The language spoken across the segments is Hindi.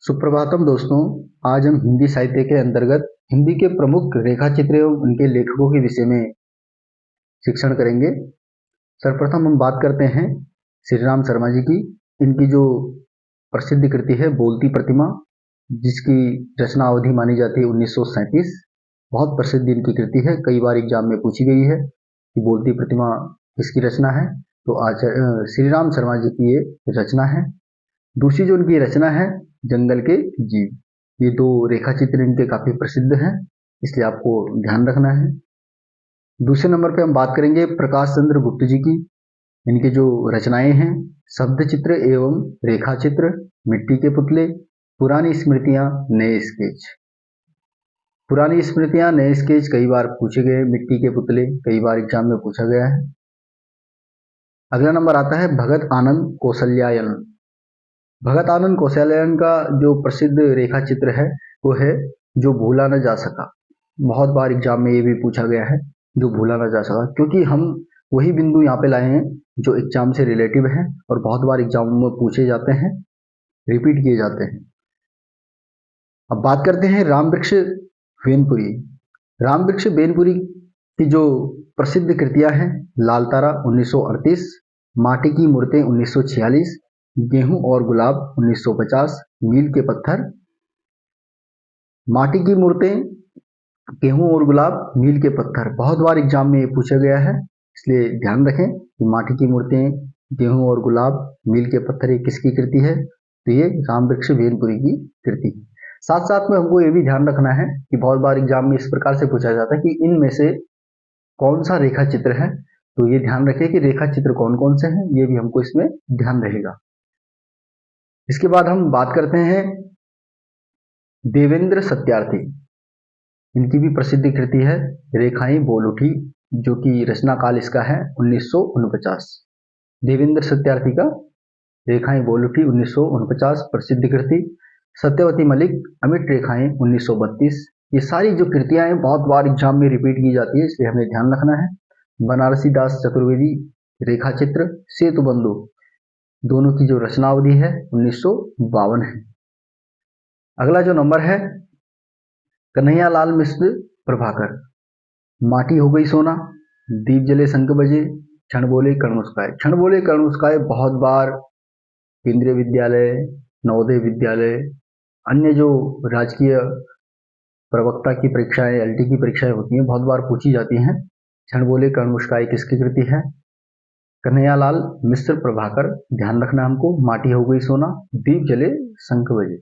सुप्रभातम दोस्तों। आज हम हिंदी साहित्य के अंतर्गत हिंदी के प्रमुख रेखा चित्र एवं उनके लेखकों के विषय में शिक्षण करेंगे। सर्वप्रथम हम बात करते हैं श्री राम शर्मा जी की। इनकी जो प्रसिद्ध कृति है बोलती प्रतिमा, जिसकी रचना अवधि मानी जाती है 1937। बहुत प्रसिद्ध इनकी कृति है, कई बार एग्जाम में पूछी गई है कि बोलती प्रतिमा किसकी रचना है। तो आज श्री राम शर्मा जी की ये रचना है। दूसरी जो इनकी रचना है जंगल के जीव, ये दो रेखा चित्र इनके काफी प्रसिद्ध हैं, इसलिए आपको ध्यान रखना है। दूसरे नंबर पे हम बात करेंगे प्रकाश चंद्र गुप्त जी की। इनके जो रचनाएं हैं शब्द चित्र एवं रेखा चित्र, मिट्टी के पुतले, पुरानी स्मृतियां, नए स्केच। पुरानी स्मृतियां नए स्केच कई बार पूछे गए, मिट्टी के पुतले कई बार एग्जाम में पूछा गया है। अगला नंबर आता है भगत आनंद कौशल्यायन। भगत आनंद कौशल्यायन का जो प्रसिद्ध रेखा चित्र है वो है जो भूला न जा सका। बहुत बार एग्जाम में ये भी पूछा गया है, जो भूला न जा सका, क्योंकि हम वही बिंदु यहाँ पे लाए हैं जो एग्जाम से रिलेटिव है और बहुत बार एग्जाम में पूछे जाते हैं, रिपीट किए जाते हैं। अब बात करते हैं रामवृक्ष बेनपुरी। रामवृक्ष बेनपुरी की जो प्रसिद्ध कृतियां हैं लाल तारा 1938, माटी की मूर्तें 1946, गेहूं और गुलाब 1950, मील के पत्थर। माटी की मूर्तें, गेहूं और गुलाब, मील के पत्थर बहुत बार एग्जाम में ये पूछा गया है, इसलिए ध्यान रखें कि माटी की मूर्तें, गेहूं और गुलाब, मील के पत्थर ये किसकी कृति है। तो ये रामवृक्ष बेनपुरी की कृति है। साथ साथ में हमको ये भी ध्यान रखना है कि बहुत बार एग्जाम में इस प्रकार से पूछा जाता है कि इनमें से कौन सा रेखा चित्र है। तो ये ध्यान रखें कि रेखा चित्र कौन कौन से हैं, ये भी हमको इसमें ध्यान रहेगा। इसके बाद हम बात करते हैं देवेंद्र सत्यार्थी। इनकी भी प्रसिद्ध कृति है रेखाएं बोल उठी, जो कि रचना काल इसका है 1949। देवेंद्र सत्यार्थी का रेखाएं बोल उठी 1949 प्रसिद्ध कृति। सत्यवती मलिक अमिट रेखाएं 1932। ये सारी जो कृतियां हैं बहुत बार एग्जाम में रिपीट की जाती है, इसलिए हमें ध्यान रखना है। बनारसी दास चतुर्वेदी रेखा चित्र सेतु बंधु, दोनों की जो रचना अवधि है 1952 है। अगला जो नंबर है कन्हैया लाल मिश्र प्रभाकर। माटी हो गई सोना, दीप जले शंख बजे, क्षण बोले कर्ण मुस्काए। क्षण बोले कर्ण मुस्काए बहुत बार केंद्रीय विद्यालय, नवोदय विद्यालय, अन्य जो राजकीय प्रवक्ता की परीक्षाएं, एलटी की परीक्षाएं होती हैं, बहुत बार पूछी जाती हैं। क्षण बोले कर्ण मुस्काए किसकी कृति है? कन्हैया लाल मिश्र प्रभाकर। ध्यान रखना हमको। माटी हो गई सोना, दीप जले शंख बजे।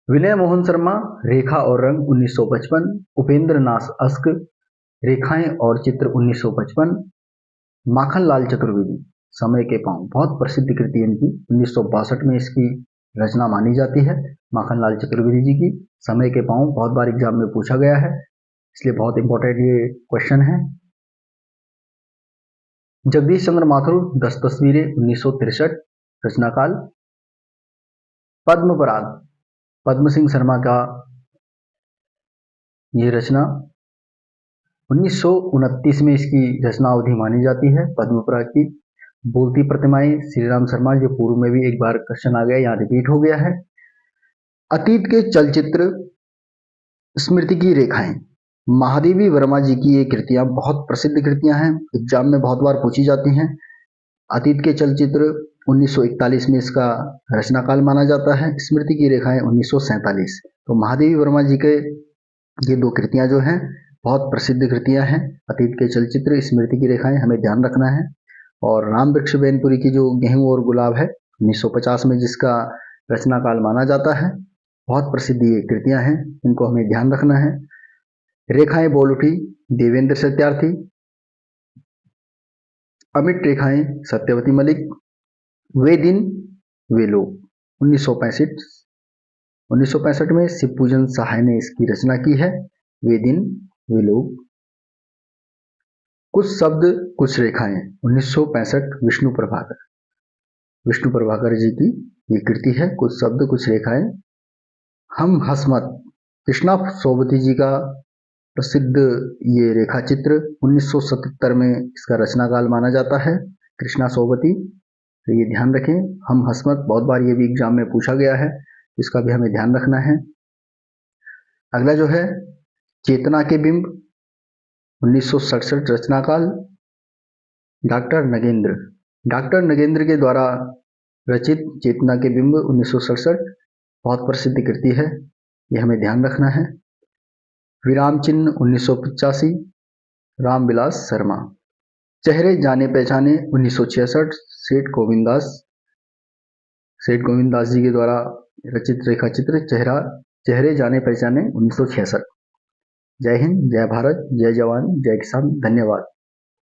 विनय मोहन शर्मा रेखा और रंग 1955, उपेंद्र नाथ अस्क रेखाएं और चित्र 1955, माखन लाल चतुर्वेदी समय के पांव, बहुत प्रसिद्ध कृति इनकी 1962 में इसकी रचना मानी जाती है। माखन लाल चतुर्वेदी जी की समय के पांव बहुत बार एग्जाम में पूछा गया है, इसलिए बहुत इंपॉर्टेंट ये क्वेश्चन है। जगदीश चंद्र माथुर 10 तस्वीरें 1963 रचना काल। पद्म पराग पद्म सिंह शर्मा का ये रचना 1929 में इसकी रचना अवधि मानी जाती है पद्म पराग की। बोलती प्रतिमाएं श्री राम शर्मा, जो पूर्व में भी एक बार क्वेश्चन आ गया, यहाँ रिपीट हो गया है। अतीत के चलचित्र स्मृति की रेखाएं, महादेवी वर्मा जी की ये कृतियां बहुत प्रसिद्ध कृतियां हैं, एग्जाम में बहुत बार पूछी जाती हैं। अतीत के चलचित्र 1941 में इसका रचना काल माना जाता है। स्मृति की रेखाएं 1947। तो महादेवी वर्मा जी के ये दो कृतियां जो हैं बहुत प्रसिद्ध कृतियां हैं। अतीत के चलचित्र, स्मृति की रेखाएं, हमें ध्यान रखना है। और रामवृक्ष बेनपुरी की जो गेहूं और गुलाब है 1950 में जिसका रचना काल माना जाता है, बहुत प्रसिद्ध ये कृतियां हैं, इनको हमें ध्यान रखना है। रेखाएं बोल उठी देवेंद्र सत्यार्थी, अमिट रेखाएं सत्यवती मलिक, वे दिन वे लोग 1965। 1965 में शिवपूजन सहाय ने इसकी रचना की है, वे दिन वे लोग। कुछ शब्द कुछ रेखाएं 1965 विष्णु प्रभाकर जी की ये कृति है, कुछ शब्द कुछ रेखाएं। हम हसमत कृष्णा सोबती जी का प्रसिद्ध ये रेखा चित्र 1977 में इसका रचना काल माना जाता है। कृष्णा सोबती। तो ये ध्यान रखें। हम हस्मत बहुत बार ये भी एग्जाम में पूछा गया है, इसका भी हमें ध्यान रखना है। अगला जो है चेतना के बिंब 1967 रचनाकाल डॉक्टर नगेंद्र के द्वारा रचित चेतना के बिंब 1967 बहुत प्रसिद्ध कृति है, ये हमें ध्यान रखना है। विराम चिन्ह 1985 रामविलास शर्मा। चेहरे जाने पहचाने 1966 सेठ गोविंद दास जी के द्वारा रचित रेखा चित्र चेहरे जाने पहचाने 1966। जय हिंद, जय भारत, जय जवान, जय किसान, धन्यवाद।